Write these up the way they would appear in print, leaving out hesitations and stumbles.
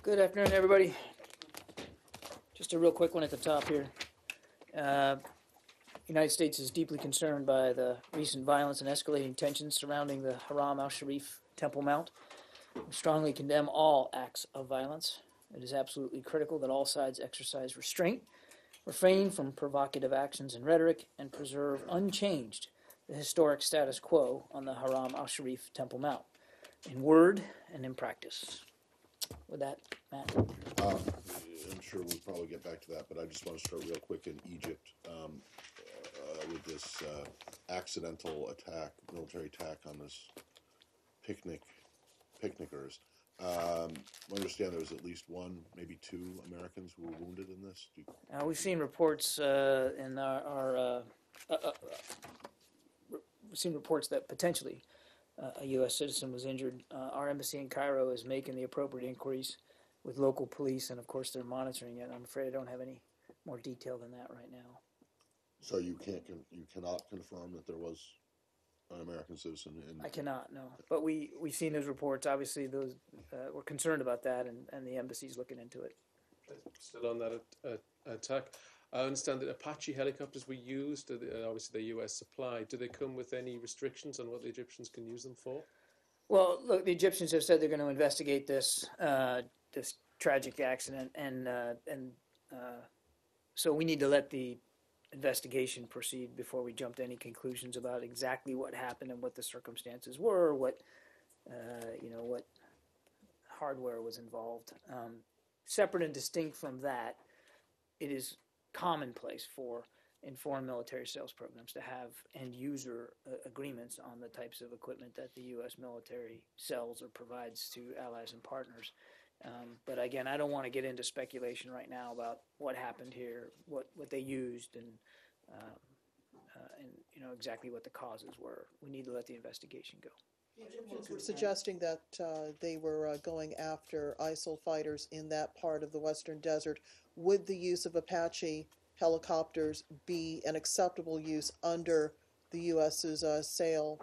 Good afternoon, everybody. Just a real quick one at the top here. The United States is deeply concerned by the recent violence and escalating tensions surrounding the Haram al-Sharif Temple Mount. We strongly condemn all acts of violence. It is absolutely critical that all sides exercise restraint, refrain from provocative actions and rhetoric, and preserve unchanged the historic status quo on the Haram al-Sharif Temple Mount, in word and in practice. With that, Matt. I'm sure we'll probably get back to that, but I just want to start real quick in Egypt with this accidental attack, military attack on this picnickers. I understand there was at least one, maybe two Americans who were wounded in this. We've seen reports in we've seen reports that potentially a U.S. citizen was injured. Our embassy in Cairo is making the appropriate inquiries with local police, and of course they're monitoring it. I'm afraid I don't have any more detail than that right now. So you cannot confirm that there was an American citizen in. I cannot, no. But we've seen those reports. Obviously, those we're concerned about that, and the embassy's looking into it. Still on that attack, I understand that Apache helicopters were used. Obviously, the U.S. supply. Do they come with any restrictions on what the Egyptians can use them for? Well, look, the Egyptians have said they're going to investigate this tragic accident, and so we need to let the investigation proceed before we jump to any conclusions about exactly what happened and what the circumstances were, what hardware was involved. Separate and distinct from that, it is commonplace in foreign military sales programs to have end-user agreements on the types of equipment that the U.S. military sells or provides to allies and partners. But again, I don't want to get into speculation right now about what happened here, what they used, and exactly what the causes were. We need to let the investigation go. The Egyptians were suggesting that they were going after ISIL fighters in that part of the Western Desert. Would the use of Apache helicopters be an acceptable use under the U.S.'s sale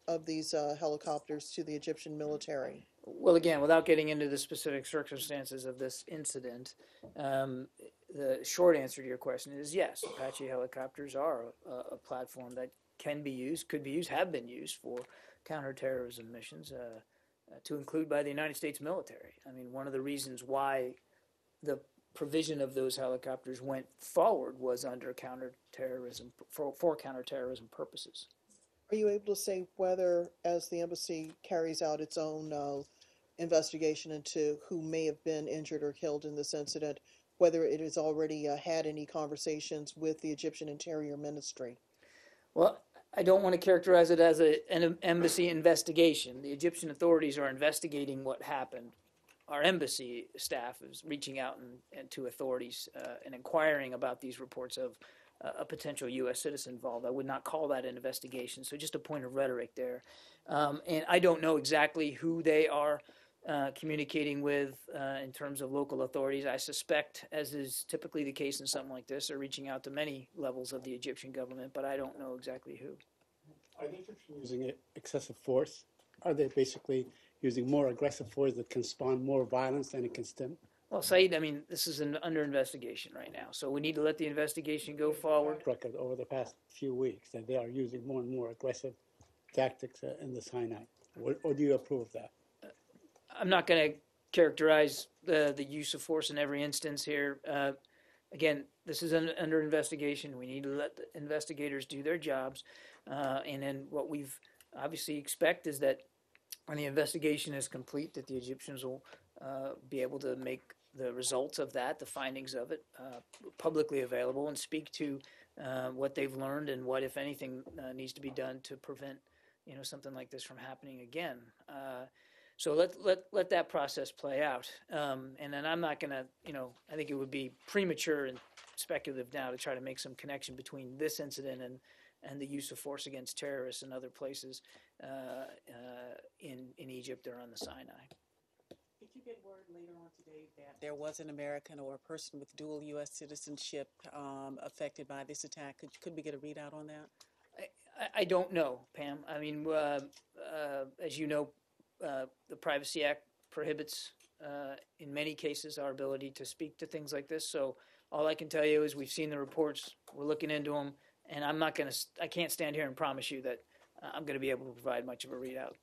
of these helicopters to the Egyptian military? Well, again, without getting into the specific circumstances of this incident, the short answer to your question is yes. Apache helicopters are a platform that can be used, could be used, have been used for counterterrorism missions, to include by the United States military. I mean, one of the reasons why the provision of those helicopters went forward was under counterterrorism, for counterterrorism purposes. Are you able to say whether, as the embassy carries out its own investigation into who may have been injured or killed in this incident, whether it has already had any conversations with the Egyptian Interior Ministry? Well, I don't want to characterize it as an embassy investigation. The Egyptian authorities are investigating what happened. Our embassy staff is reaching out and to authorities and inquiring about these reports of a potential U.S. citizen involved. I would not call that an investigation, so just a point of rhetoric there. And I don't know exactly who they are communicating with in terms of local authorities. I suspect, as is typically the case in something like this, they're reaching out to many levels of the Egyptian government, but I don't know exactly who. Are the Egyptians using excessive force? Are they basically using more aggressive force that can spawn more violence than it can stem? Well, Saeed, I mean, this is under investigation right now, so we need to let the investigation go forward. Record over the past few weeks that they are using more and more aggressive tactics in the Sinai. Or do you approve of that? I'm not going to characterize the use of force in every instance here. Again, this is under investigation. We need to let the investigators do their jobs. And then what we've obviously expect is that when the investigation is complete, that the Egyptians will be able to make the results of that, the findings of it, publicly available and speak to what they've learned and what, if anything, needs to be done to prevent something like this from happening again. So let that process play out. And then I'm not going to, I think it would be premature and speculative now to try to make some connection between this incident and the use of force against terrorists in other places in Egypt or on the Sinai. Did you get word later on today that there was an American or a person with dual U.S. citizenship affected by this attack? Could we get a readout on that? I don't know, Pam. I mean, as you know, the Privacy Act prohibits in many cases, our ability to speak to things like this. So all I can tell you is we've seen the reports, we're looking into them, and I can't stand here and promise you that I'm going to be able to provide much of a readout.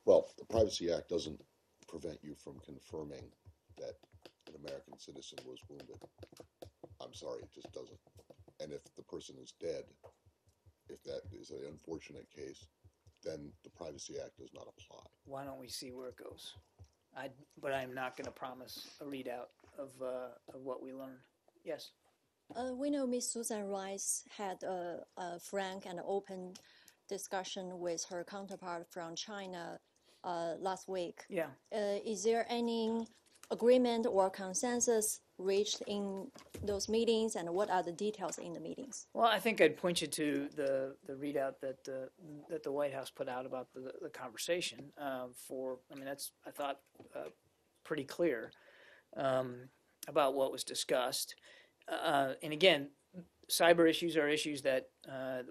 Well, the Privacy Act doesn't prevent you from confirming that an American citizen was wounded. I'm sorry, it just doesn't. And if the person is dead, if that is an unfortunate case, then the Privacy Act does not apply. Why don't we see where it goes? But I'm not going to promise a readout of what we learn. Yes. We know Ms. Susan Rice had a frank and open discussion with her counterpart from China last week. Yeah. Is there any agreement or consensus reached in those meetings, and what are the details in the meetings? Well, I think I'd point you to the readout that the White House put out about the conversation. That's, I thought, pretty clear about what was discussed. And again, cyber issues are issues that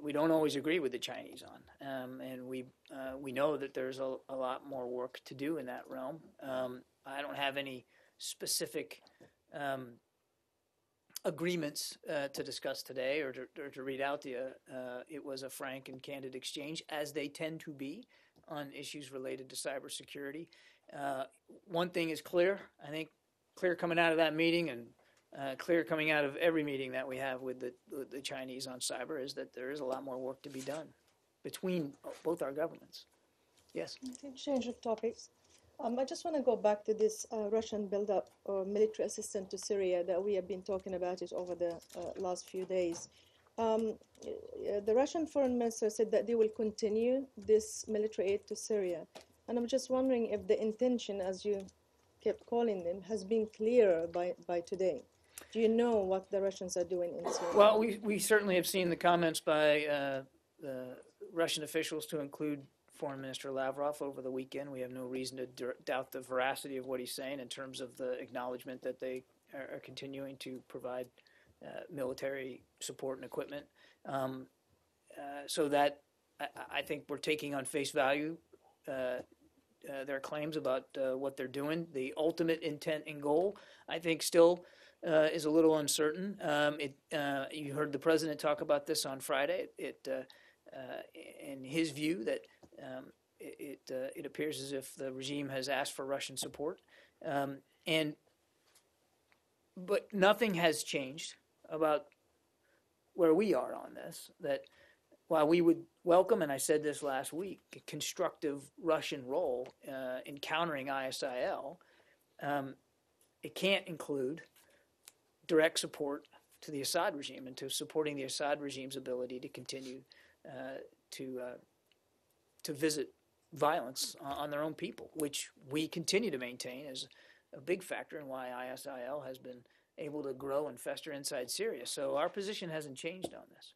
we don't always agree with the Chinese on, and we know that there's a lot more work to do in that realm. I don't have any specific agreements to discuss today or to read out to you. It was a frank and candid exchange, as they tend to be on issues related to cybersecurity. One thing is clear, I think, clear coming out of that meeting and clear coming out of every meeting that we have with the Chinese on cyber, is that there is a lot more work to be done between both our governments. Yes? Okay, change of topics. I just want to go back to this Russian buildup or military assistance to Syria that we have been talking about it over the last few days. The Russian foreign minister said that they will continue this military aid to Syria. And I'm just wondering if the intention, as you kept calling them, has been clearer by today. Do you know what the Russians are doing in Syria? Well, we certainly have seen the comments by the Russian officials to include Foreign Minister Lavrov over the weekend. We have no reason to doubt the veracity of what he's saying in terms of the acknowledgement that they are continuing to provide military support and equipment. So that I think we're taking on face value their claims about what they're doing. The ultimate intent and goal, I think, still is a little uncertain. You heard the president talk about this on Friday. In his view, that it appears as if the regime has asked for Russian support, but nothing has changed about where we are on this. That while we would welcome, and I said this last week, a constructive Russian role in countering ISIL, it can't include direct support to the Assad regime and to supporting the Assad regime's ability to continue to visit violence on their own people, which we continue to maintain as a big factor in why ISIL has been able to grow and fester inside Syria. So our position hasn't changed on this.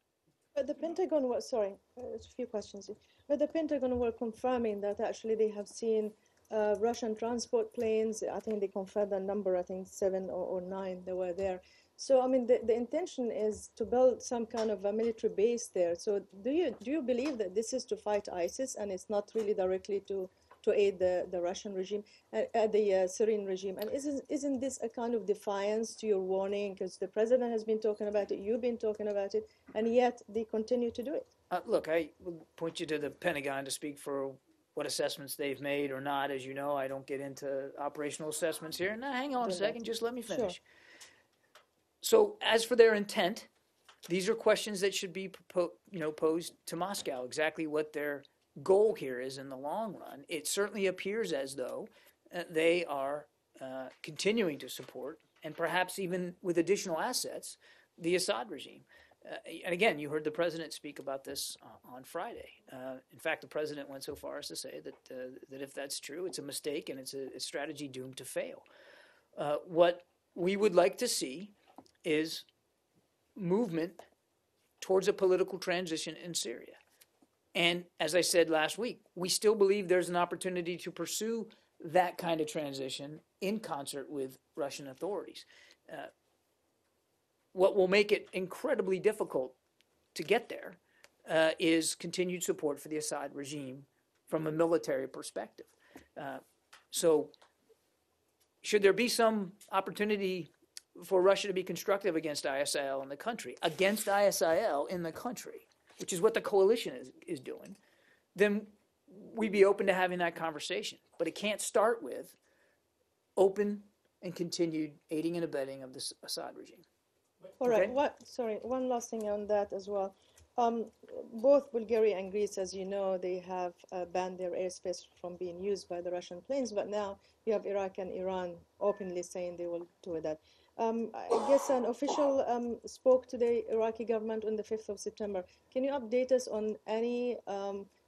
But the Pentagon was, sorry, there's a few questions. But the Pentagon were confirming that actually they have seen Russian transport planes. I think they confirmed the number, I think 7 or 9 that were there. So, I mean, the intention is to build some kind of a military base there. So do you believe that this is to fight ISIS and it's not really directly to aid the Russian regime, the Syrian regime? And isn't this a kind of defiance to your warning? Because the president has been talking about it, you've been talking about it, and yet they continue to do it. Look, I would point you to the Pentagon to speak for what assessments they've made or not. As you know, I don't get into operational assessments here. Now, hang on a second, just let me finish. Sure. So as for their intent, these are questions that should be posed to Moscow, exactly what their goal here is in the long run. It certainly appears as though they are continuing to support, and perhaps even with additional assets, the Assad regime. And again, you heard the president speak about this on Friday. In fact, the president went so far as to say that if that's true, it's a mistake and it's a strategy doomed to fail. What we would like to see is movement towards a political transition in Syria. And as I said last week, we still believe there's an opportunity to pursue that kind of transition in concert with Russian authorities. What will make it incredibly difficult to get there is continued support for the Assad regime from a military perspective. So should there be some opportunity for Russia to be constructive against ISIL in the country, which is what the coalition is doing, then we'd be open to having that conversation. But it can't start with open and continued aiding and abetting of the Assad regime. All right. Okay. One last thing on that as well. Both Bulgaria and Greece, as you know, they have banned their airspace from being used by the Russian planes, but now you have Iraq and Iran openly saying they will do that. I guess an official spoke to the Iraqi government on the 5th of September. Can you update us on any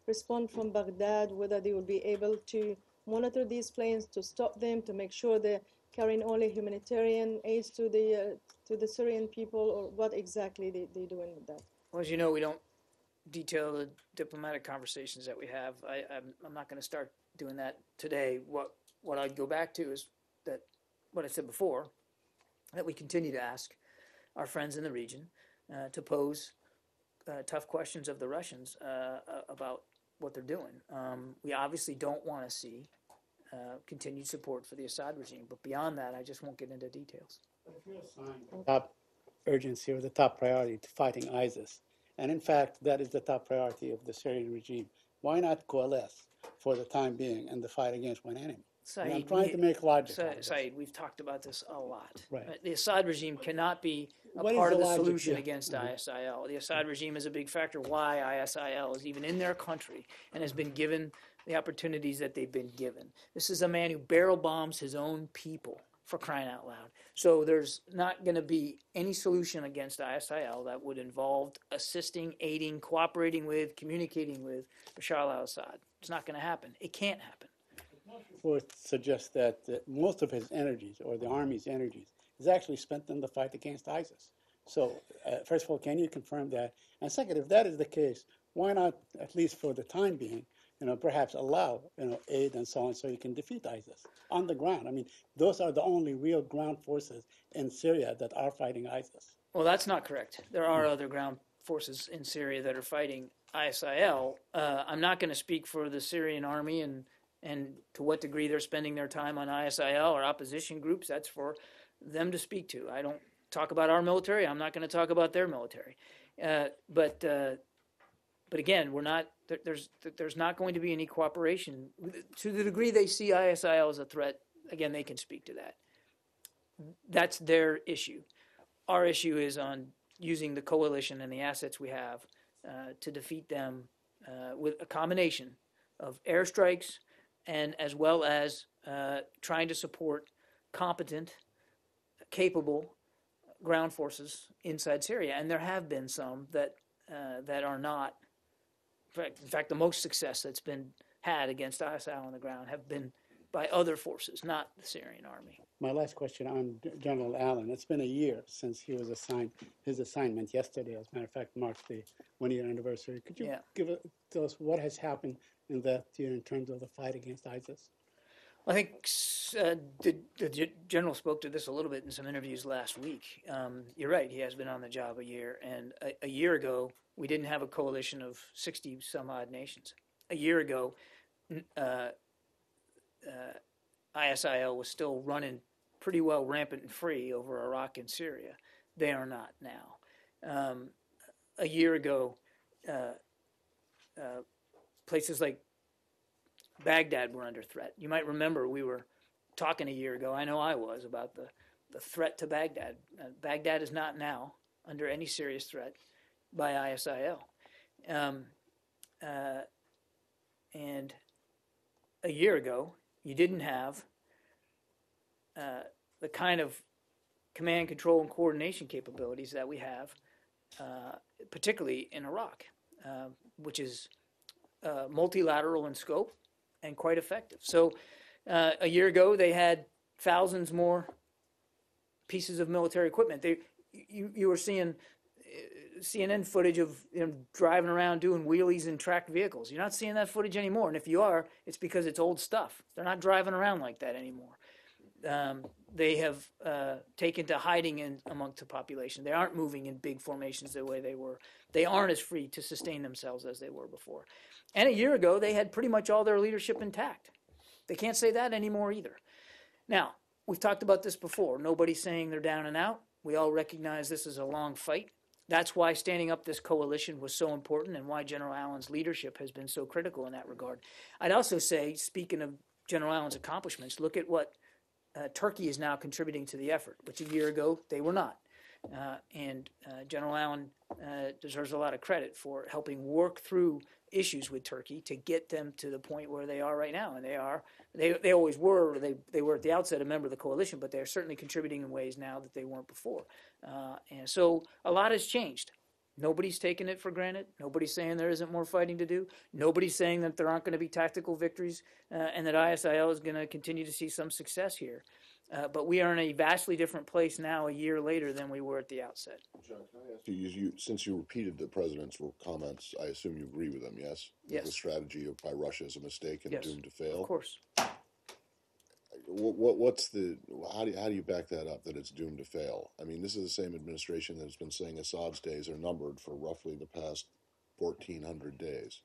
response from Baghdad, whether they will be able to monitor these planes, to stop them, to make sure they're carrying only humanitarian aids to the Syrian people, or what exactly they're doing with that? Well, as you know, we don't detail the diplomatic conversations that we have. I'm not going to start doing that today. What I'd go back to is that what I said before, that we continue to ask our friends in the region to pose tough questions of the Russians about what they're doing. We obviously don't want to see continued support for the Assad regime, but beyond that, I just won't get into details. But if you assign the top urgency or the top priority to fighting ISIS, and in fact, that is the top priority of the Syrian regime, why not coalesce for the time being in the fight against one enemy? And I'm trying to make logic out of this. Saeed, we've talked about this a lot. Right. The Assad regime cannot be a What is part of the the logic? solution Yeah. against ISIL. The Assad regime is a big factor why ISIL is even in their country and has been given the opportunities that they've been given. This is a man who barrel bombs his own people, for crying out loud. So there's not going to be any solution against ISIL that would involve assisting, aiding, cooperating with, communicating with Bashar al-Assad. It's not going to happen. It can't happen. Fourth suggests that most of his energies, or the army's energies, is actually spent in the fight against ISIS. So, first of all, can you confirm that? And second, if that is the case, why not, at least for the time being, perhaps allow, aid and so on, so you can defeat ISIS on the ground? I mean, those are the only real ground forces in Syria that are fighting ISIS. Well, that's not correct. There are other ground forces in Syria that are fighting ISIL. I'm not going to speak for the Syrian army and to what degree they're spending their time on ISIL or opposition groups. That's for them to speak to. I don't talk about our military. I'm not going to talk about their military. But again, we're not. There's not going to be any cooperation to the degree they see ISIL as a threat. Again, they can speak to that. That's their issue. Our issue is on using the coalition and the assets we have to defeat them with a combination of airstrikes and as well as trying to support competent, capable ground forces inside Syria. And there have been some that are not. In fact, the most success that's been had against ISIL on the ground have been by other forces, not the Syrian army. My last question on General Allen. It's been a year since he was assigned. His assignment yesterday, as a matter of fact, marks the one-year anniversary. Could you tell us what has happened in that year in terms of the fight against ISIS? I think the general spoke to this a little bit in some interviews last week. You're right, he has been on the job a year. And a year ago, we didn't have a coalition of 60-some-odd nations. A year ago, ISIL was still running pretty well rampant and free over Iraq and Syria. They are not now. A year ago, places like Baghdad were under threat. You might remember we were talking a year ago, I know I was, about the threat to Baghdad. Baghdad is not now under any serious threat by ISIL. And a year ago, you didn't have the kind of command, control, and coordination capabilities that we have, particularly in Iraq, which is multilateral in scope and quite effective. So a year ago, they had thousands more pieces of military equipment. You were seeing CNN footage of driving around doing wheelies in tracked vehicles. You're not seeing that footage anymore. And if you are, it's because it's old stuff. They're not driving around like that anymore. They have taken to hiding amongst the population. They aren't moving in big formations the way they were. They aren't as free to sustain themselves as they were before. And a year ago, they had pretty much all their leadership intact. They can't say that anymore either. Now, we've talked about this before. Nobody's saying they're down and out. We all recognize this is a long fight. That's why standing up this coalition was so important and why General Allen's leadership has been so critical in that regard. I'd also say, speaking of General Allen's accomplishments, look at what Turkey is now contributing to the effort, which a year ago they were not. And General Allen deserves a lot of credit for helping work through issues with Turkey to get them to the point where they are right now. And they always were, they were at the outset a member of the coalition, but they're certainly contributing in ways now that they weren't before. And so a lot has changed. Nobody's taken it for granted. Nobody's saying there isn't more fighting to do. Nobody's saying that there aren't going to be tactical victories and that ISIL is going to continue to see some success here. But we are in a vastly different place now a year later than we were at the outset. John, can I ask you, since you repeated the president's comments, I assume you agree with them, yes? Yes. The strategy by Russia is a mistake and Yes, doomed to fail? Of course. What's the, how do you back that up, that it's doomed to fail? I mean, this is the same administration that's been saying Assad's days are numbered for roughly the past 1,400 days.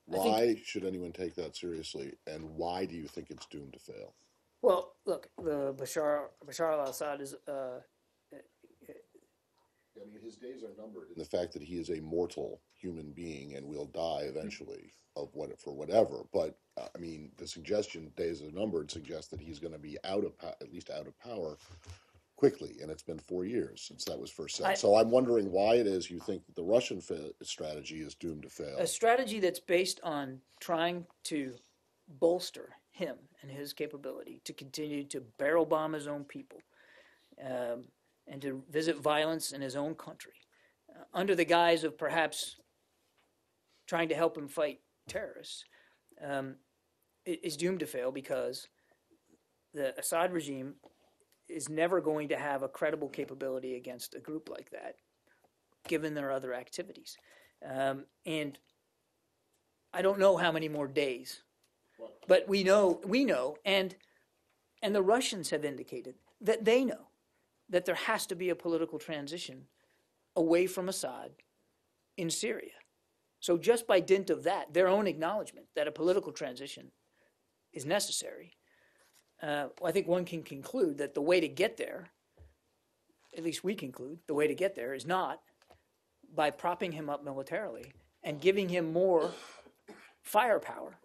Why should anyone take that seriously, and why do you think it's doomed to fail? Well, look, the Bashar al-Assad is. I mean, his days are numbered in the fact that he is a mortal human being and will die eventually for whatever. But I mean, the suggestion days are numbered suggests that he's going to be at least out of power quickly, and it's been 4 years since that was first said. So I'm wondering why it is you think that the Russian strategy is doomed to fail. A strategy that's based on trying to bolster him and his capability to continue to barrel bomb his own people and to visit violence in his own country under the guise of perhaps trying to help him fight terrorists is doomed to fail, because the Assad regime is never going to have a credible capability against a group like that, given their other activities. And I don't know how many more days, but we know, and the Russians have indicated that they know that there has to be a political transition away from Assad in Syria. So just by dint of that, their own acknowledgement that a political transition is necessary, I think one can conclude that the way to get there, at least we conclude, the way to get there is not by propping him up militarily and giving him more firepower.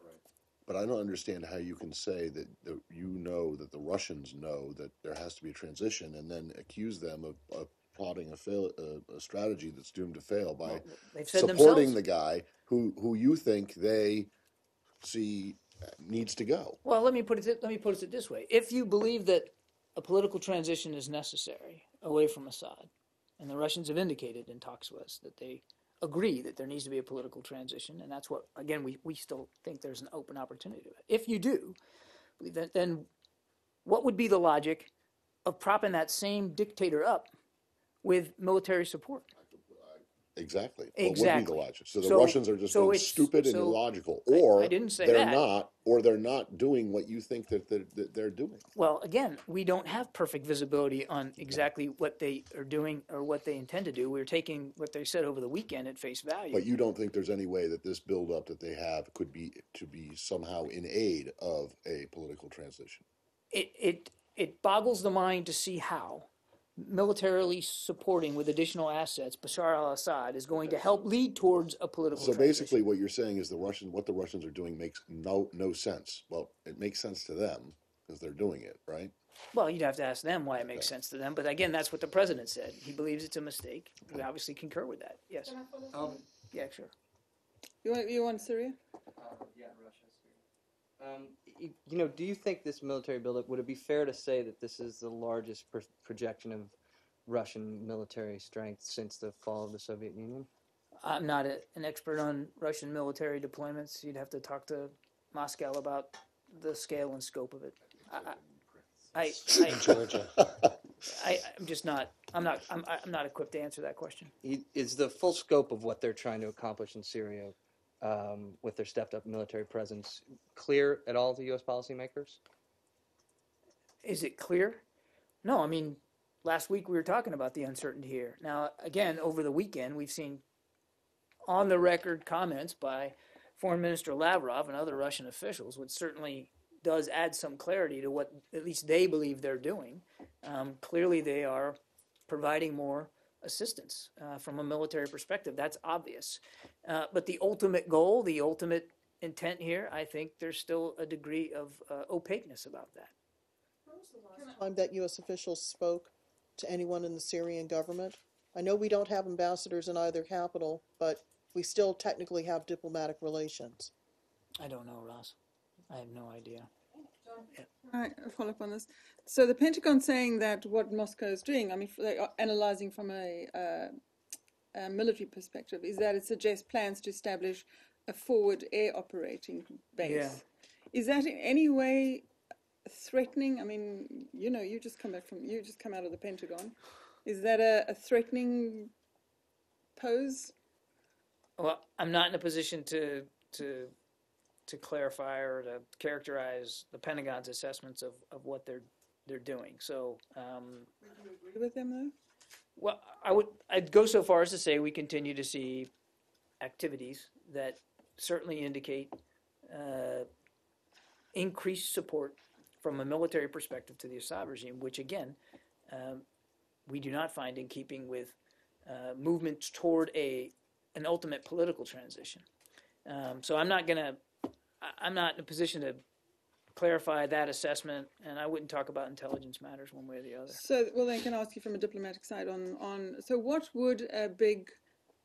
But I don't understand how you can say that you know that the Russians know that there has to be a transition, and then accuse them of plotting a strategy that's doomed to fail by supporting the guy who you think they see needs to go. Well, let me put it this way: if you believe that a political transition is necessary away from Assad, and the Russians have indicated in talks with us that they agree that there needs to be a political transition, and that's what, again, we still think there's an open opportunity to it. If you do believe that, then what would be the logic of propping that same dictator up with military support? Exactly. Exactly. What would be the logic? So the Russians are just being stupid and illogical, or I didn't say they're that. not, or they're not doing what you think that they're doing. Well, again, we don't have perfect visibility on exactly what they are doing or what they intend to do. We're taking what they said over the weekend at face value. But you don't think there's any way that this buildup that they have could be somehow in aid of a political transition? It boggles the mind to see how militarily supporting with additional assets Bashar al-Assad is going to help lead towards a political transition. So basically what you're saying is what the Russians are doing makes no sense. Well, it makes sense to them because they're doing it, right? Well, you'd have to ask them why it makes sense to them. But again, that's what the president said. He believes it's a mistake. We obviously concur with that. Yes. Yeah, sure. You want Syria? Yeah, Russia, Syria. Do you think this military buildup, would it be fair to say that this is the largest projection of Russian military strength since the fall of the Soviet Union? I'm not an expert on Russian military deployments. You'd have to talk to Moscow about the scale and scope of it. Georgia. I'm just not. I'm not equipped to answer that question. Is the full scope of what they're trying to accomplish in Syria, with their stepped-up military presence, clear at all to U.S. policymakers? Is it clear? No. I mean, last week we were talking about the uncertainty here. Now, again, over the weekend, we've seen on-the-record comments by Foreign Minister Lavrov and other Russian officials, which certainly does add some clarity to what at least they believe they're doing. Clearly, they are providing more assistance from a military perspective. That's obvious. But the ultimate goal, the ultimate intent here, I think there's still a degree of opaqueness about that. Time that U.S. officials spoke to anyone in the Syrian government? I know we don't have ambassadors in either capital, but we still technically have diplomatic relations. I don't know, Ross. I have no idea. All right, a follow up on this. So the Pentagon saying that what Moscow is doing, I mean, they are analyzing from a military perspective, is that it suggests plans to establish a forward air operating base. Yeah. Is that in any way threatening? I mean, you just come out of the Pentagon. Is that a threatening pose? Well, I'm not in a position to clarify or to characterize the Pentagon's assessments of what they're doing. So, Would you agree with them though? well, I'd go so far as to say we continue to see activities that certainly indicate increased support from a military perspective to the Assad regime, which again, we do not find in keeping with movements toward an ultimate political transition. So I'm not in a position to clarify that assessment, and I wouldn't talk about intelligence matters one way or the other. So, well, then can I ask you from a diplomatic side so what would a big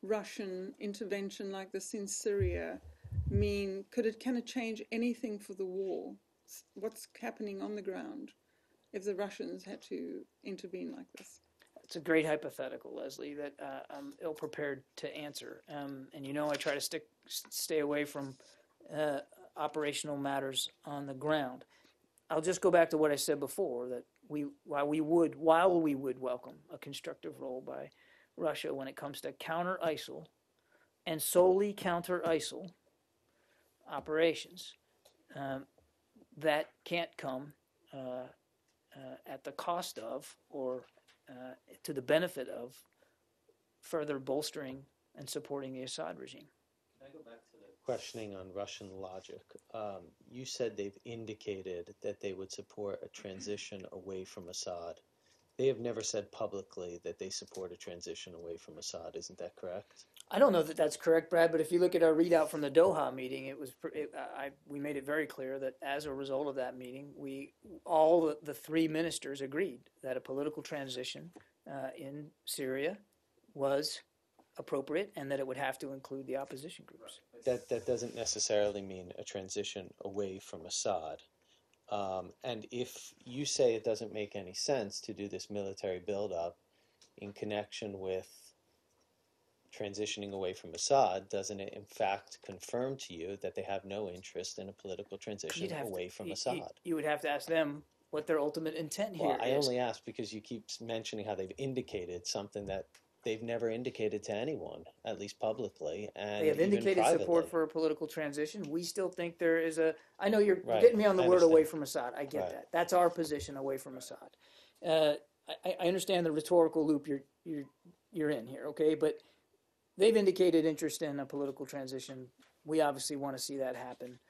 Russian intervention like this in Syria mean? Can it change anything for the war? What's happening on the ground if the Russians had to intervene like this? It's a great hypothetical, Leslie, that I'm ill-prepared to answer. And I try to stay away from operational matters on the ground. I'll just go back to what I said before, that while we would welcome a constructive role by Russia when it comes to counter ISIL and solely counter ISIL operations, that can't come at the cost of or to the benefit of further bolstering and supporting the Assad regime. Can I go back to the questioning on Russian logic? You said they've indicated that they would support a transition away from Assad. They have never said publicly that they support a transition away from Assad. Isn't that correct? I don't know that that's correct, Brad, but if you look at our readout from the Doha meeting, we made it very clear that as a result of that meeting, all the three ministers agreed that a political transition in Syria was appropriate and that it would have to include the opposition groups. That doesn't necessarily mean a transition away from Assad. And if you say it doesn't make any sense to do this military buildup in connection with transitioning away from Assad, doesn't it in fact confirm to you that they have no interest in a political transition away from Assad? You would have to ask them what their ultimate intent here is. I only ask because you keep mentioning how they've indicated something that they've never indicated to anyone, at least publicly, and they have indicated privately. Support for a political transition. We still think there is I know you're getting me on the word away from Assad. I get that. That's our position away from Assad. I understand the rhetorical loop you're in here, okay? But they've indicated interest in a political transition. We obviously want to see that happen.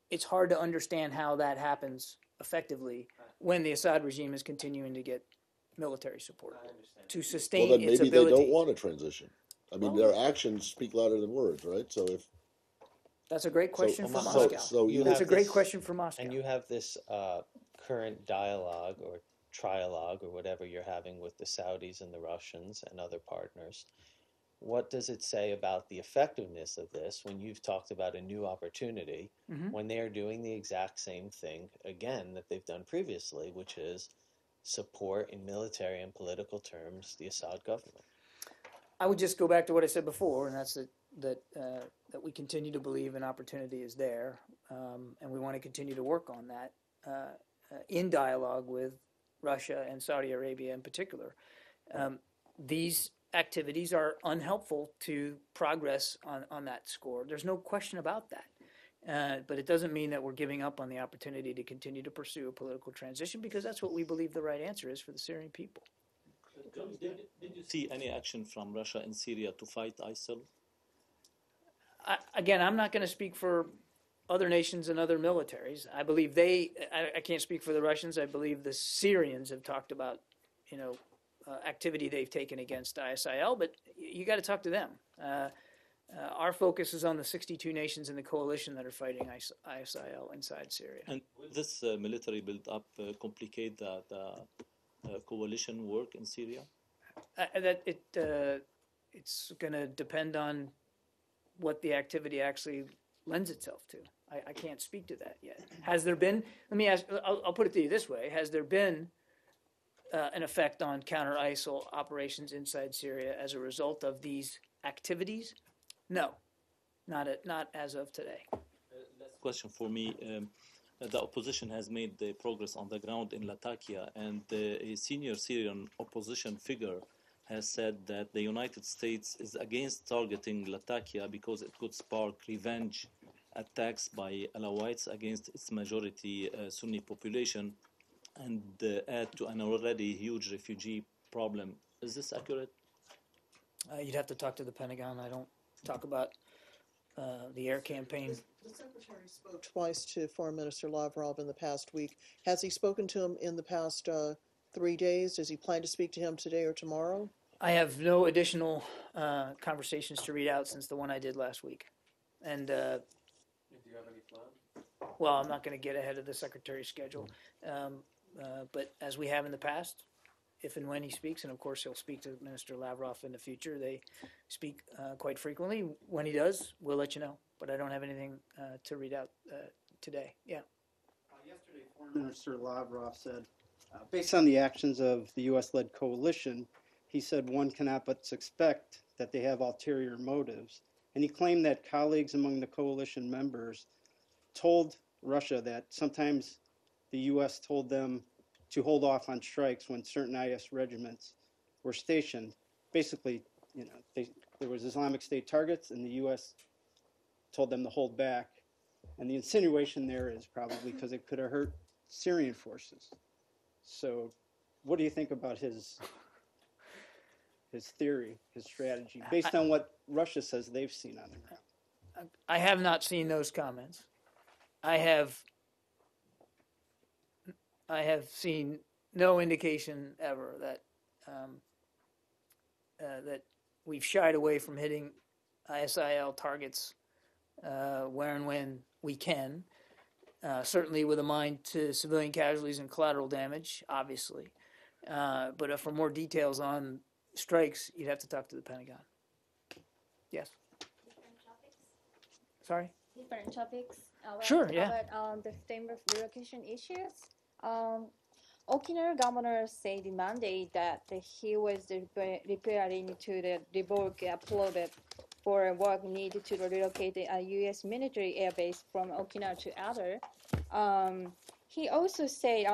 It's hard to understand how that happens effectively when the Assad regime is continuing to get military support to sustain well, then its maybe ability. they don't want a transition. I mean, their actions speak louder than words, right? So if that's a great question for Moscow. That's a great question for Moscow. And you have this current dialogue or trialogue or whatever you're having with the Saudis and the Russians and other partners. What does it say about the effectiveness of this when you've talked about a new opportunity when they are doing the exact same thing again that they've done previously, which is support in military and political terms the Assad government? I would just go back to what I said before, and that's that we continue to believe an opportunity is there, and we want to continue to work on that in dialogue with Russia and Saudi Arabia in particular. These activities are unhelpful to progress on that score. There's no question about that. But it doesn't mean that we're giving up on the opportunity to continue to pursue a political transition, because that's what we believe the right answer is for the Syrian people. Did you see any action from Russia in Syria to fight ISIL? Again, I'm not going to speak for other nations and other militaries. I believe I can't speak for the Russians. I believe the Syrians have talked about, activity they've taken against ISIL, but you got to talk to them. Our focus is on the 62 nations in the coalition that are fighting ISIL inside Syria. And will this military build-up complicate the coalition work in Syria? It's going to depend on what the activity actually lends itself to. I can't speak to that yet. Has there been? Let me ask. I'll put it to you this way: has there been an effect on counter-ISIL operations inside Syria as a result of these activities? No, not as of today. Last question for me. The opposition has made the progress on the ground in Latakia, and a senior Syrian opposition figure has said that the United States is against targeting Latakia because it could spark revenge attacks by Alawites against its majority Sunni population and add to an already huge refugee problem. Is this accurate? You'd have to talk to the Pentagon. I don't talk about the air campaign. The Secretary spoke twice to Foreign Minister Lavrov in the past week. Has he spoken to him in the past 3 days? Does he plan to speak to him today or tomorrow? I have no additional conversations to read out since the one I did last week. And Do you have any plan? well, I'm not going to get ahead of the Secretary's schedule. But as we have in the past, if and when he speaks, and of course he'll speak to Minister Lavrov in the future, they speak quite frequently. When he does, we'll let you know. But I don't have anything to read out today. Yeah. Yesterday, Foreign Minister Lavrov said, based on the actions of the U.S.-led coalition, he said one cannot but suspect that they have ulterior motives. And he claimed that colleagues among the coalition members told Russia that sometimes the U.S. told them to hold off on strikes when certain IS regiments were stationed. Basically, there was Islamic State targets, and the U.S. told them to hold back. And the insinuation there is probably because it could have hurt Syrian forces. So what do you think about his theory, his strategy, based on what Russia says they've seen on the ground? I have not seen those comments. I have seen no indication ever that that we've shied away from hitting ISIL targets where and when we can. Certainly with a mind to civilian casualties and collateral damage, obviously. But for more details on strikes, you'd have to talk to the Pentagon. Yes. Different topics. Sorry? Different topics. Sure, yeah. About the same relocation issues. Okinawa governor said Monday that he was preparing to revoke uploaded for work needed to relocate a U.S. military airbase from Okinawa to other. He also said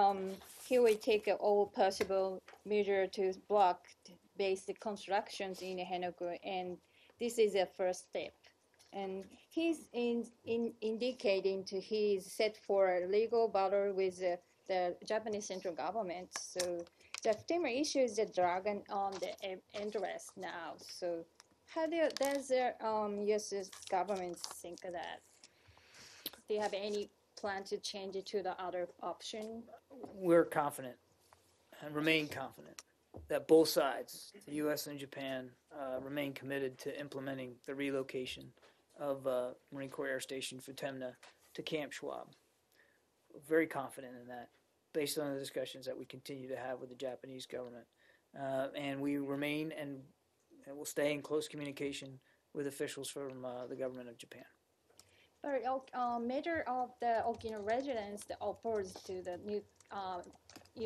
he will take all possible measures to block base constructions in Henoko, and this is a first step. And he's indicating he's set for a legal battle with the Japanese central government. So the Timor issue is the dragon on the interest now. So how does the U.S. government think of that? Do you have any plan to change it to the other option? We're confident and remain confident that both sides, the U.S. and Japan, remain committed to implementing the relocation of Marine Corps Air Station Futenma to Camp Schwab. We're very confident in that, based on the discussions that we continue to have with the Japanese government. And we remain and will stay in close communication with officials from the government of Japan. But major of the Okinawa residents that opposed to the new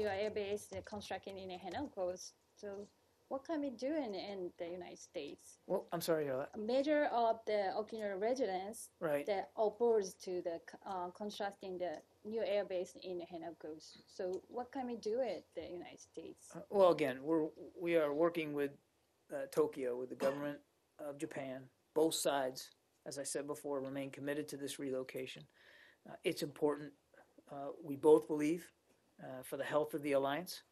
air base constructing in Henoko. So what can we do in the United States? Well, I'm sorry, A major of the Okinawa residents that opposed to the constructing the new air base in Henoko. So what can we do in the United States? Well, again, we are working with Tokyo, with the government of Japan. Both sides, as I said before, remain committed to this relocation. It's important. We both believe for the health of the alliance,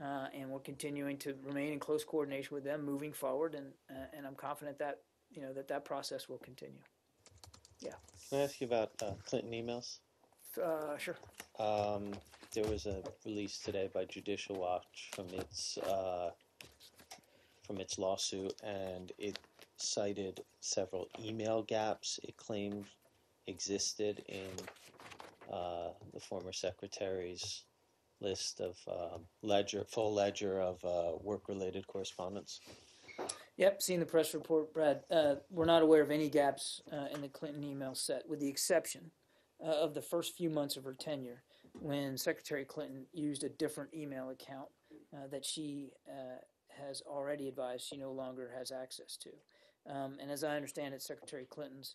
and we're continuing to remain in close coordination with them moving forward, and I'm confident that that process will continue. Can I ask you about Clinton emails? Sure. There was a release today by Judicial Watch from its lawsuit, and it cited several email gaps it claimed existed in the former secretary's list of full ledger of work-related correspondence. Yep, seen the press report, Brad. We're not aware of any gaps in the Clinton email set, with the exception of the first few months of her tenure, when Secretary Clinton used a different email account that she has already advised she no longer has access to. And as I understand it, Secretary Clinton's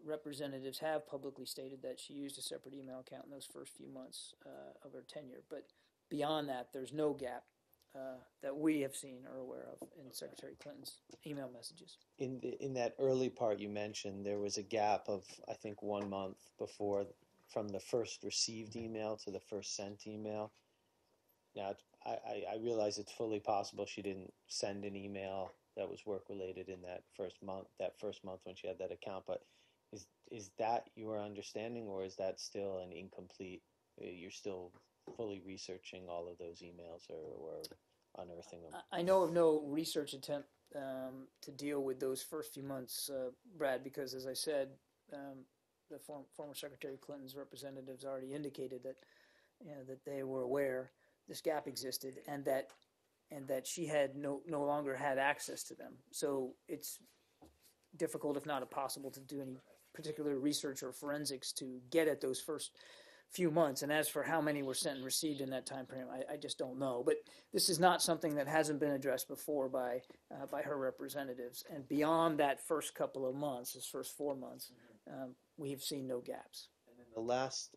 representatives have publicly stated that she used a separate email account in those first few months of her tenure. But beyond that, there's no gap that we have seen or are aware of in Secretary Clinton's email messages. In that early part you mentioned, there was a gap of, I think, 1 month from the first received email to the first sent email. Now, I realize it's fully possible she didn't send an email that was work-related in that first month when she had that account, but is that your understanding, or is that still an incomplete, you're still fully researching all of those emails or unearthing them? I know of no research attempt to deal with those first few months, Brad, because as I said, the former Secretary Clinton's representatives already indicated that that they were aware this gap existed and that she had no longer had access to them. So it's difficult, if not impossible, to do any particular research or forensics to get at those first few months. And as for how many were sent and received in that time frame, I just don't know. But this is not something that hasn't been addressed before by her representatives. And beyond that first couple of months, this first 4 months, we have seen no gaps. And in the last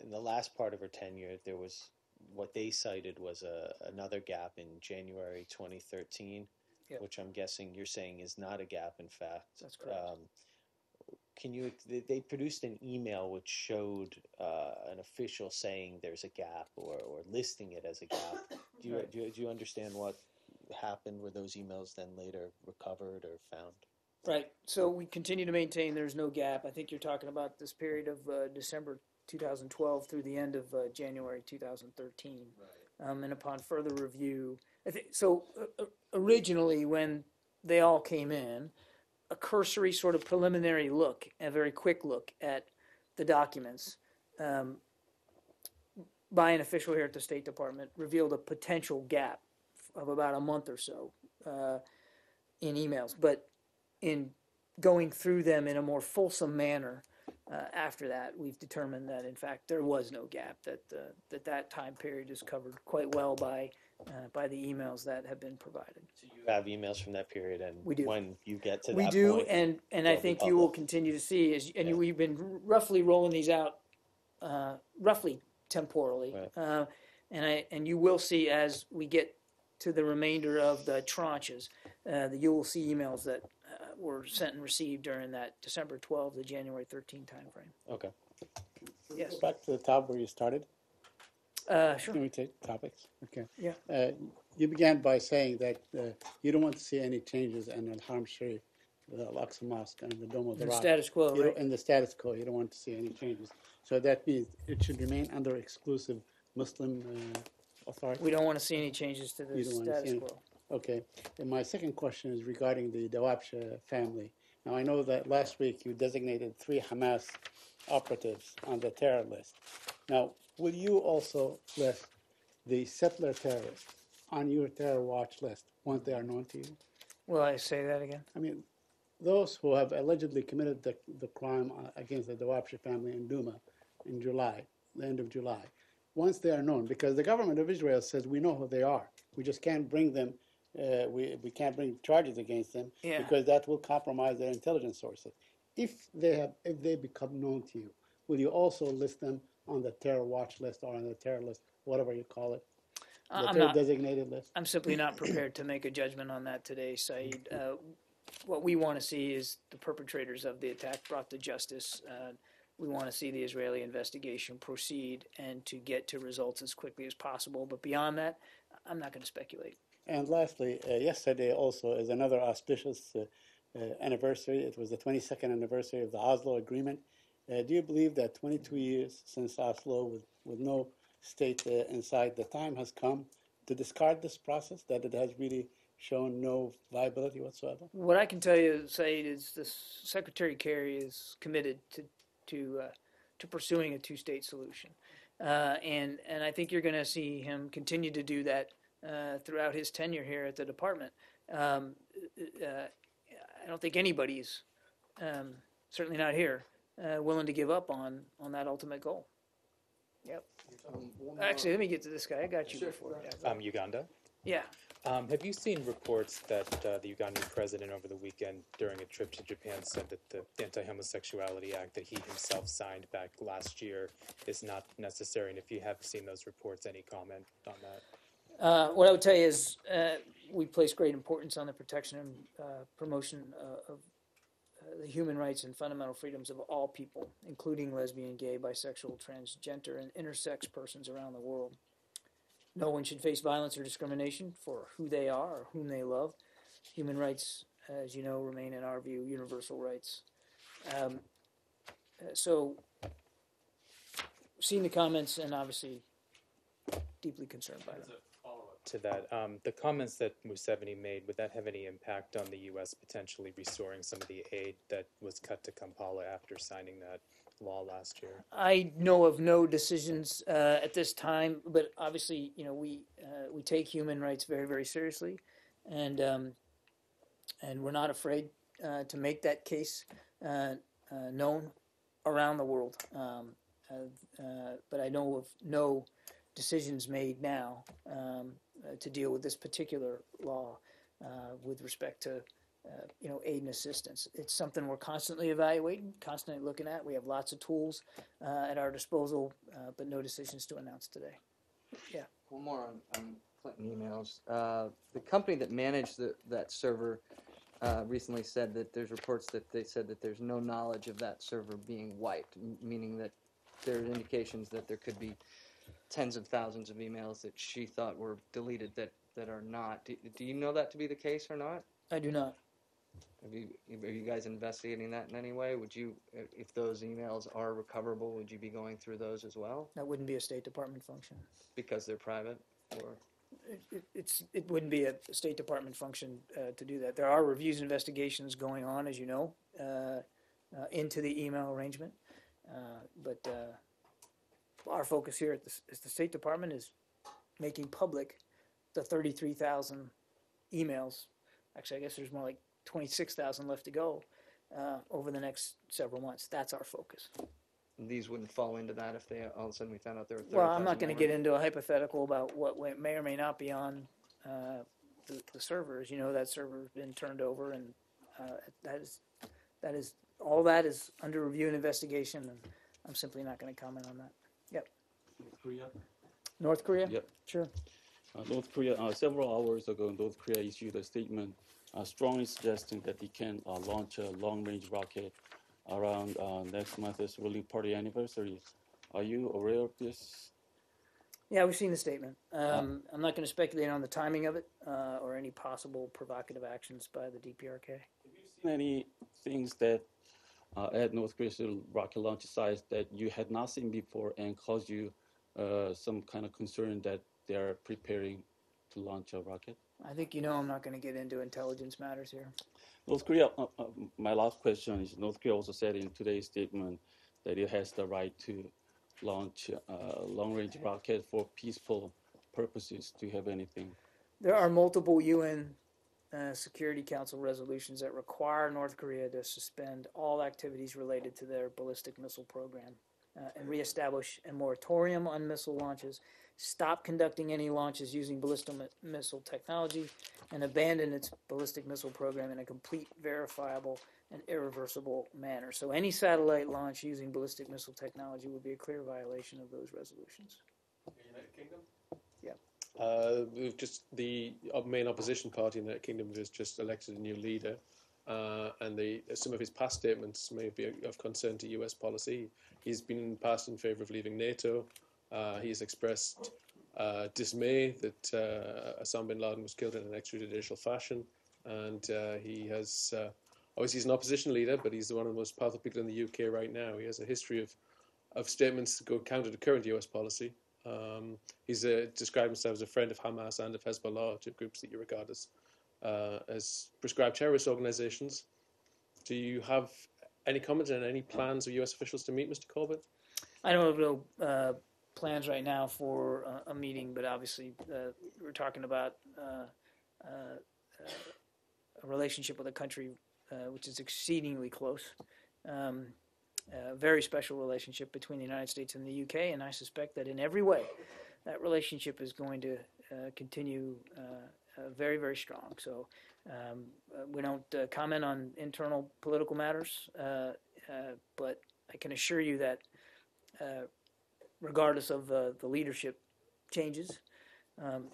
in the last part of her tenure, there was what they cited was another gap in January 2013, which I'm guessing you're saying is not a gap. In fact, that's correct. They produced an email which showed an official saying there's a gap or listing it as a gap. Do you understand what happened? Were those emails then later recovered or found? Right. So we continue to maintain there's no gap. I think you're talking about this period of December 2012 through the end of January 2013. Right. And upon further review, originally when they all came in, a cursory sort of preliminary look, a very quick look at the documents by an official here at the State Department revealed a potential gap of about a month or so in emails. But in going through them in a more fulsome manner after that, we've determined that, in fact, there was no gap, that time period is covered quite well by the emails that have been provided. So you have emails from that period, and we do. When you get to we that do, point, and I think you will continue to see, we've been roughly rolling these out roughly temporally, right. And you will see as we get to the remainder of the tranches, that you will see emails that were sent and received during that December 12 to January 13 time frame. Okay. Yes. Back to the top where you started. Sure. Can we take topics? Okay. Yeah. You began by saying that you don't want to see any changes in Al-Haram Sharif, the Al-Aqsa Mosque, and the Dome of the Rock. Status quo, right? In the status quo, you don't want to see any changes. So that means it should remain under exclusive Muslim authority? We don't want to see any changes to the status quo. Okay. And my second question is regarding the Dawabsha family. Now, I know that last week you designated 3 Hamas operatives on the terror list. Now, will you also list the settler terrorists on your terror watch list once they are known to you? Will I say that again? I mean, those who have allegedly committed the crime against the Dawabsha family in Duma in July, the end of July, once they are known, because the government of Israel says we know who they are. We just can't bring them, we can't bring charges against them because that will compromise their intelligence sources. If they become known to you, will you also list them on the terror watch list or on the terror list, whatever you call it, the designated list? I'm simply not prepared to make a judgment on that today, Saeed. What we want to see is the perpetrators of the attack brought to justice. We want to see the Israeli investigation proceed and to get to results as quickly as possible. But beyond that, I'm not going to speculate. And lastly, yesterday also is another auspicious anniversary. It was the 22nd anniversary of the Oslo Agreement. Do you believe that 22 years since Oslo, with no state inside, the time has come to discard this process, that it has really shown no viability whatsoever? What I can tell you, Saeed, is this Secretary Kerry is committed to pursuing a two-state solution, and I think you're going to see him continue to do that throughout his tenure here at the department. I don't think anybody's, certainly not here, willing to give up on that ultimate goal. Yep. Actually, let me get to this guy. I got you before. Yeah. Uganda. Yeah. Have you seen reports that the Ugandan president over the weekend during a trip to Japan said that the Anti-Homosexuality Act that he himself signed back last year is not necessary? And if you have seen those reports, any comment on that? What I would tell you is we place great importance on the protection and promotion of the human rights and fundamental freedoms of all people, including lesbian, gay, bisexual, transgender, and intersex persons around the world. No one should face violence or discrimination for who they are or whom they love. Human rights, as you know, remain, in our view, universal rights. So, seeing the comments and obviously deeply concerned by them. To that, the comments that Museveni made, would that have any impact on the U.S. potentially restoring some of the aid that was cut to Kampala after signing that law last year? I know of no decisions at this time, but obviously, you know, we take human rights very, very seriously, and we're not afraid to make that case known around the world. But I know of no decisions made now to deal with this particular law with respect to aid and assistance. It's something we're constantly evaluating, constantly looking at. We have lots of tools at our disposal, but no decisions to announce today. Yeah. One more on Clinton emails. The company that managed that server recently said that there's reports that they said that there's no knowledge of that server being wiped, meaning that there are indications that there could be tens of thousands of emails that she thought were deleted that are not. Do you know that to be the case or not? I do not. Are you guys investigating that in any way? Would you, if those emails are recoverable, would you be going through those as well? That wouldn't be a State Department function. Because they're private, or? It wouldn't be a State Department function to do that. There are reviews and investigations going on, as you know, into the email arrangement. But our focus here at the State Department is making public the 33,000 emails. Actually, I guess there's more like 26,000 left to go over the next several months. That's our focus. These wouldn't fall into that if they all of a sudden we found out there were 30,000. Well, I'm not going to get into a hypothetical about what may or may not be on the servers. You know, that server's been turned over, and that is all that is under review and investigation, and I'm simply not going to comment on that. Yep. North Korea? North Korea? Yep. Sure. North Korea, several hours ago, North Korea issued a statement strongly suggesting that it can launch a long-range rocket around next month's ruling party anniversary. Are you aware of this? Yeah, we've seen the statement. I'm not going to speculate on the timing of it or any possible provocative actions by the DPRK. Have you seen any things that at North Korea's rocket launch sites that you had not seen before and caused you some kind of concern that they are preparing to launch a rocket? I think you know I'm not going to get into intelligence matters here. North Korea, my last question is, North Korea also said in today's statement that it has the right to launch a long-range rocket for peaceful purposes. Do you have anything? There are multiple UN Security Council resolutions that require North Korea to suspend all activities related to their ballistic missile program and reestablish a moratorium on missile launches, stop conducting any launches using ballistic missile technology, and abandon its ballistic missile program in a complete, verifiable, and irreversible manner. So any satellite launch using ballistic missile technology would be a clear violation of those resolutions. United Kingdom? Yeah. We've just the main opposition party in the United Kingdom has just elected a new leader, and some of his past statements may be of concern to U.S. policy. He's been in the past in favour of leaving NATO. He's expressed dismay that Osama bin Laden was killed in an extrajudicial fashion, and he has obviously he's an opposition leader, but he's one of the most powerful people in the UK right now. He has a history of statements that go counter to current US policy. He's described himself as a friend of Hamas and of Hezbollah, two groups that you regard as prescribed terrorist organizations. Do you have any comments on any plans of US officials to meet Mr. Corbett? I don't have no plans right now for a meeting, but obviously we're talking about a relationship with a country which is exceedingly close. A very special relationship between the United States and the UK, and I suspect that in every way that relationship is going to continue very, very strong. So we don't comment on internal political matters, but I can assure you that regardless of the leadership changes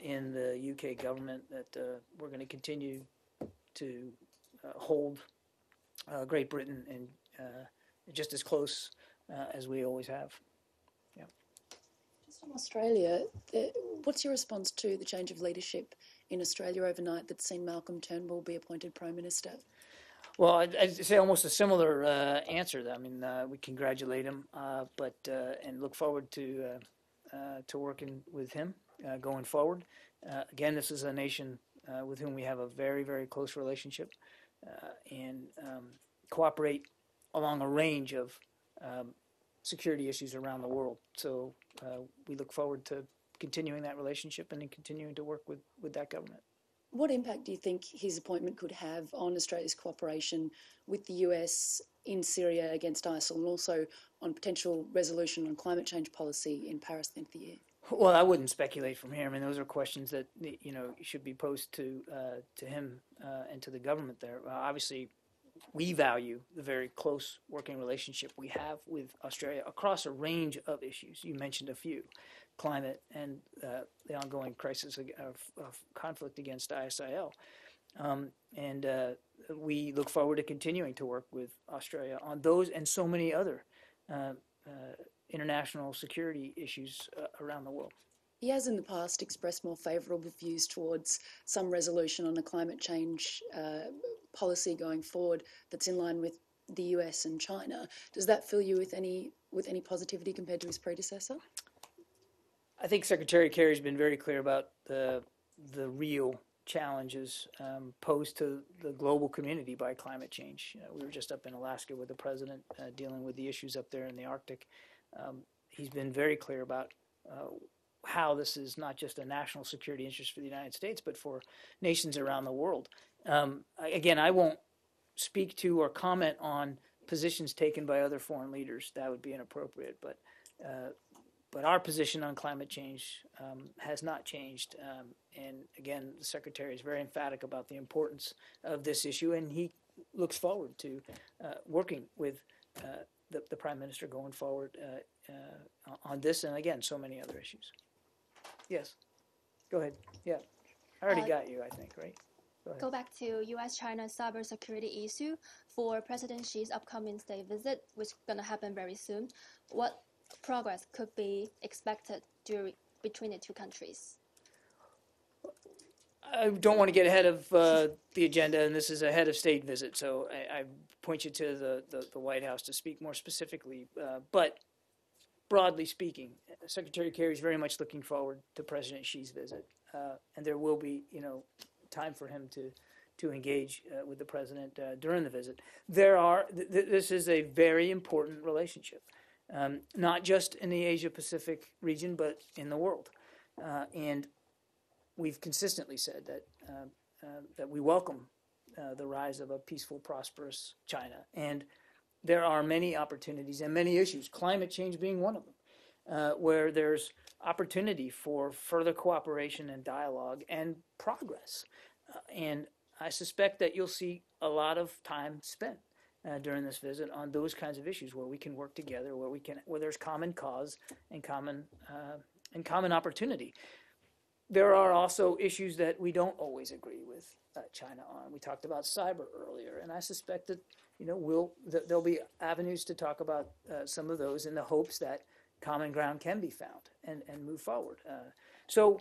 in the UK government, that we're going to continue to hold Great Britain and just as close as we always have. Yeah. Just in Australia, what's your response to the change of leadership in Australia overnight that's seen Malcolm Turnbull be appointed Prime Minister? Well, I'd say almost a similar answer. I mean, we congratulate him, but and look forward to working with him going forward. Again, this is a nation with whom we have a very, very close relationship and cooperate along a range of security issues around the world. So we look forward to continuing that relationship and continuing to work with that government. What impact do you think his appointment could have on Australia's cooperation with the US in Syria against ISIL, and also on potential resolution on climate change policy in Paris at the end of the year? Well, I wouldn't speculate from here. I mean, those are questions that should be posed to him and to the government there. Obviously, we value the very close working relationship we have with Australia across a range of issues. You mentioned a few: climate and the ongoing crisis of conflict against ISIL. And we look forward to continuing to work with Australia on those and so many other international security issues around the world. He has in the past expressed more favourable views towards some resolution on a climate change policy going forward that's in line with the US and China. Does that fill you with any positivity compared to his predecessor? I think Secretary Kerry's been very clear about the real challenges posed to the global community by climate change. We were just up in Alaska with the president dealing with the issues up there in the Arctic. He's been very clear about how this is not just a national security interest for the United States, but for nations around the world. Again, I won't speak to or comment on positions taken by other foreign leaders. That would be inappropriate. But our position on climate change has not changed. And again, the Secretary is very emphatic about the importance of this issue, and he looks forward to working with the Prime Minister going forward on this and, again, so many other issues. Yes. Go ahead. Yeah. I already got you, I think, right? Go back to U.S.-China cybersecurity issue for President Xi's upcoming state visit, which is going to happen very soon. What progress could be expected between the two countries? I don't want to get ahead of the agenda, and this is a head of state visit, so I point you to the White House to speak more specifically. But broadly speaking, Secretary Kerry is very much looking forward to President Xi's visit, and there will be, time for him to engage with the president during the visit. This is a very important relationship, not just in the Asia-Pacific region, but in the world. And we've consistently said that we welcome the rise of a peaceful, prosperous China. And there are many opportunities and many issues, climate change being one of them, where there's opportunity for further cooperation and dialogue and progress. And I suspect that you'll see a lot of time spent during this visit on those kinds of issues where we can work together, where there's common cause and common opportunity. There are also issues that we don't always agree with China on. We talked about cyber earlier, and I suspect that there'll be avenues to talk about some of those in the hopes that common ground can be found and move forward. So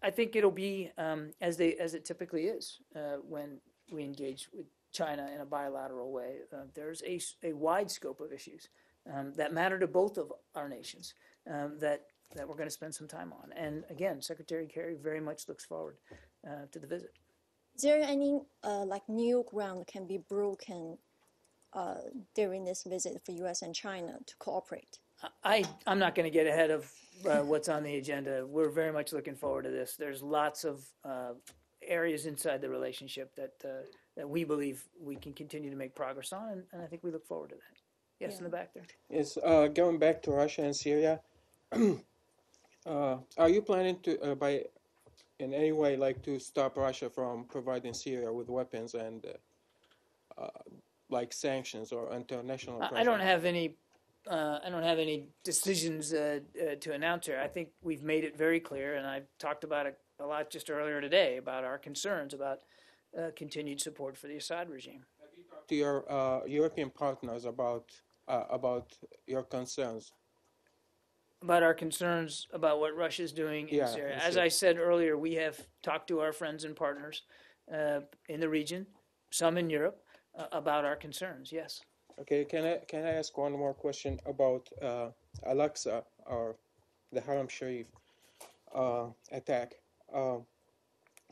I think it'll be as it typically is when we engage China in a bilateral way. There's a wide scope of issues that matter to both of our nations that we're going to spend some time on. And again, Secretary Kerry very much looks forward to the visit. Is there any like new ground can be broken during this visit for U.S. and China to cooperate? I'm not going to get ahead of what's on the agenda. We're very much looking forward to this. There's lots of areas inside the relationship that we believe we can continue to make progress on, and I think we look forward to that. Yes, in the back there. Yes, going back to Russia and Syria, are you planning to, in any way, like to stop Russia from providing Syria with weapons and like sanctions or international pressure? I don't have any decisions to announce here. I think we've made it very clear, and I talked about it a lot just earlier today about our concerns about continued support for the Assad regime. Have you talked to your European partners about your concerns? About our concerns about what Russia's doing in Syria. As I said earlier, we have talked to our friends and partners in the region, some in Europe, about our concerns. Yes. Okay. Can I ask one more question about Al-Aqsa or the Haram Sharif attack?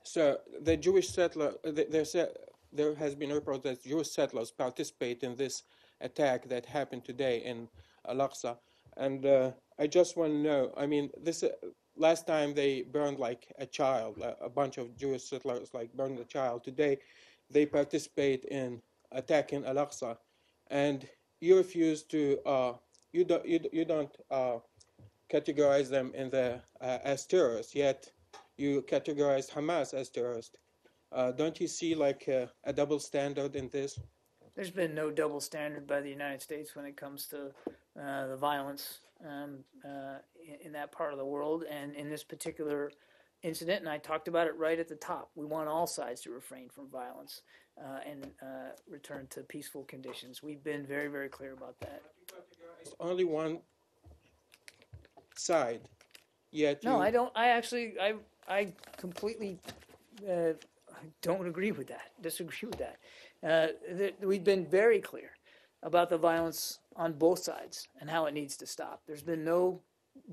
So the Jewish settler, there has been reports that Jewish settlers participate in this attack that happened today in Al-Aqsa, and I just want to know. I mean, this last time they burned like a child, a bunch of Jewish settlers like burned a child. Today, they participate in attacking Al-Aqsa, and you refuse to. You don't categorize them in as terrorists, yet you categorize Hamas as terrorists. Don't you see like a double standard in this? There's been no double standard by the United States when it comes to the violence in that part of the world, and in this particular incident, and I talked about it right at the top. We want all sides to refrain from violence and return to peaceful conditions. We've been very, very clear about that. It's only one side, yet no, I don't. I completely don't agree with that. Disagree with that. We've been very clear about the violence on both sides and how it needs to stop. There's been no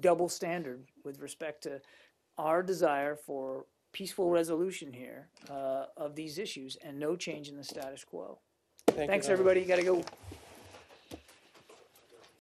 double standard with respect to our desire for peaceful resolution here of these issues and no change in the status quo. Thanks, everybody. You got to go.